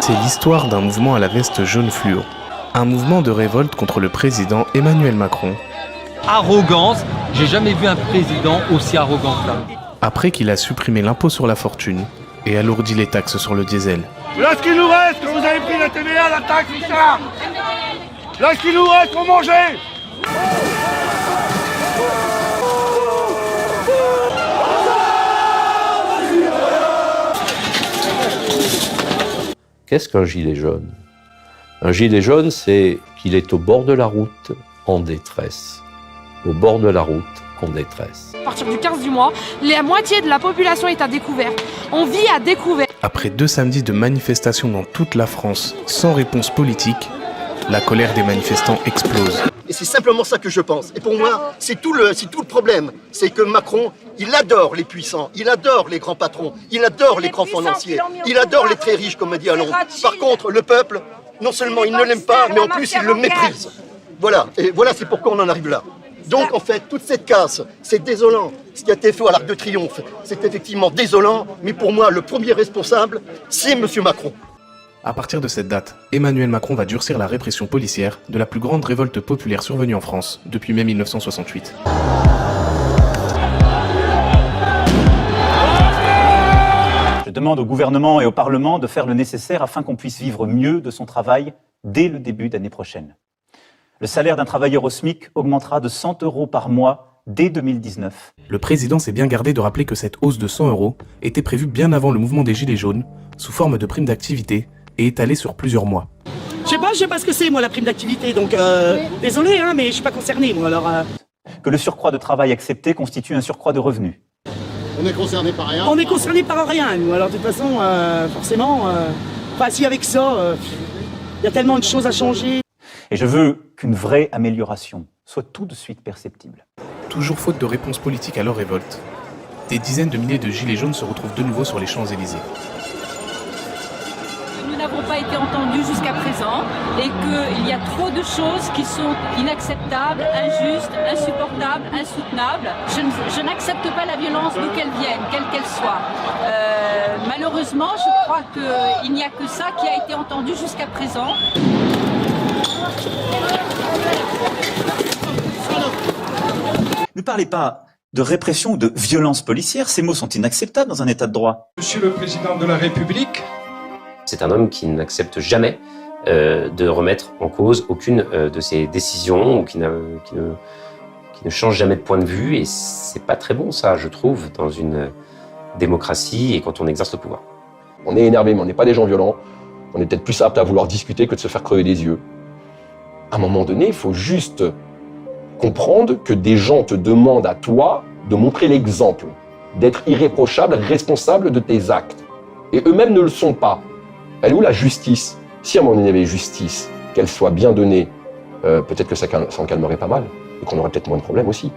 C'est l'histoire d'un mouvement à la veste jaune fluo. Un mouvement de révolte contre le président Emmanuel Macron. Arrogance, j'ai jamais vu un président aussi arrogant que là. Après qu'il a supprimé l'impôt sur la fortune et alourdi les taxes sur le diesel. Là, ce qu'il nous reste, que vous avez pris la TVA, la taxe, tout ça. Là, ce qu'il nous reste pour manger. Qu'est-ce qu'un gilet jaune? Un gilet jaune, c'est qu'il est au bord de la route, en détresse. Au bord de la route, en détresse. À partir du 15 du mois, la moitié de la population est à découvert. On vit à découvert. Après 2 samedis de manifestations dans toute la France, sans réponse politique, la colère des manifestants explose. Et c'est simplement ça que je pense. Et pour moi, c'est tout le problème. C'est que Macron, il adore les puissants, il adore les grands patrons, il adore les grands financiers, il adore les très riches, comme on dit à Londres. Par contre, le peuple, non seulement il ne l'aime pas, mais en plus il le méprise. Voilà, et voilà, c'est pourquoi on en arrive là. Donc en fait, toute cette casse, c'est désolant. Ce qui a été fait à l'Arc de Triomphe, c'est effectivement désolant, mais pour moi, le premier responsable, c'est M. Macron. À partir de cette date, Emmanuel Macron va durcir la répression policière de la plus grande révolte populaire survenue en France depuis mai 1968. Je demande au gouvernement et au Parlement de faire le nécessaire afin qu'on puisse vivre mieux de son travail dès le début d'année prochaine. Le salaire d'un travailleur au SMIC augmentera de 100 € par mois dès 2019. Le président s'est bien gardé de rappeler que cette hausse de 100 € était prévue bien avant le mouvement des Gilets jaunes, sous forme de prime d'activité, et étalée sur plusieurs mois. Je sais pas ce que c'est, moi, la prime d'activité, donc désolé, hein, mais je suis pas concerné, moi, alors... Que le surcroît de travail accepté constitue un surcroît de revenus. On est concerné par rien. On est concerné par rien, nous, alors de toute façon, forcément... Enfin, si avec ça, il y a tellement de choses à changer. Et je veux qu'une vraie amélioration soit tout de suite perceptible. Toujours faute de réponse politique à leur révolte, des dizaines de milliers de Gilets jaunes se retrouvent de nouveau sur les Champs-Élysées. Nous n'avons pas été entendus jusqu'à présent et qu'il y a trop de choses qui sont inacceptables, injustes, insupportables, insoutenables. Je n'accepte pas la violence d'où qu'elle vienne, quelle qu'elle soit. Malheureusement, je crois qu'il n'y a que ça qui a été entendu jusqu'à présent. Ne parlez pas de répression ou de violence policière, ces mots sont inacceptables dans un état de droit. Monsieur le Président de la République. C'est un homme qui n'accepte jamais de remettre en cause aucune de ses décisions ou qui ne change jamais de point de vue, et c'est pas très bon ça, je trouve, dans une démocratie et quand on exerce le pouvoir. On est énervé, mais on n'est pas des gens violents. On est peut-être plus apte à vouloir discuter que de se faire crever les yeux. À un moment donné, il faut juste comprendre que des gens te demandent à toi de montrer l'exemple, d'être irréprochable, responsable de tes actes. Et eux-mêmes ne le sont pas. Elle est où la justice? Si à un moment donné il y avait justice, qu'elle soit bien donnée, peut-être que ça en calmerait pas mal, et qu'on aurait peut-être moins de problèmes aussi.